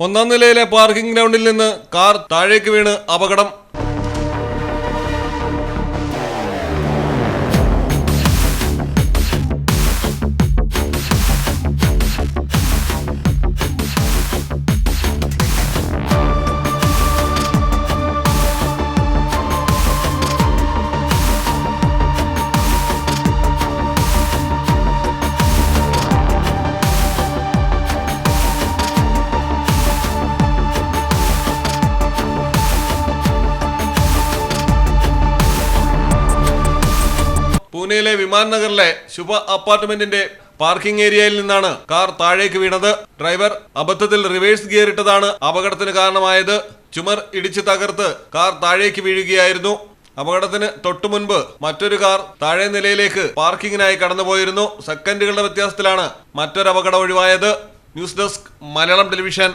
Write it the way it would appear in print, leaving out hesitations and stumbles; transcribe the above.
ഒന്നാം നിലയിലെ പാർക്കിംഗ് ഗ്രൗണ്ടിൽ നിന്ന് കാർ താഴേക്ക് വീണ് അപകടം. പൂനെയിലെ വിമാൻ നഗറിലെ ശുഭ അപ്പാർട്ട്മെന്റിന്റെ പാർക്കിംഗ് ഏരിയയിൽ നിന്നാണ് കാർ താഴേക്ക് വീണത്. ഡ്രൈവർ അബദ്ധത്തിൽ റിവേഴ്സ് ഗിയർ ഇട്ടതാണ് അപകടത്തിന് കാരണമായത്. ചുമർ ഇടിച്ച് തകർത്ത് കാർ താഴേക്ക് വീഴുകയായിരുന്നു. അപകടത്തിന് തൊട്ടു മുൻപ് മറ്റൊരു കാർ താഴെ നിലയിലേക്ക് പാർക്കിങ്ങിനായി കടന്നുപോയിരുന്നു. സെക്കൻഡുകളുടെ വ്യത്യാസത്തിലാണ് മറ്റൊരു അപകടം ഒഴിവായത്. News desk, Malayalam television.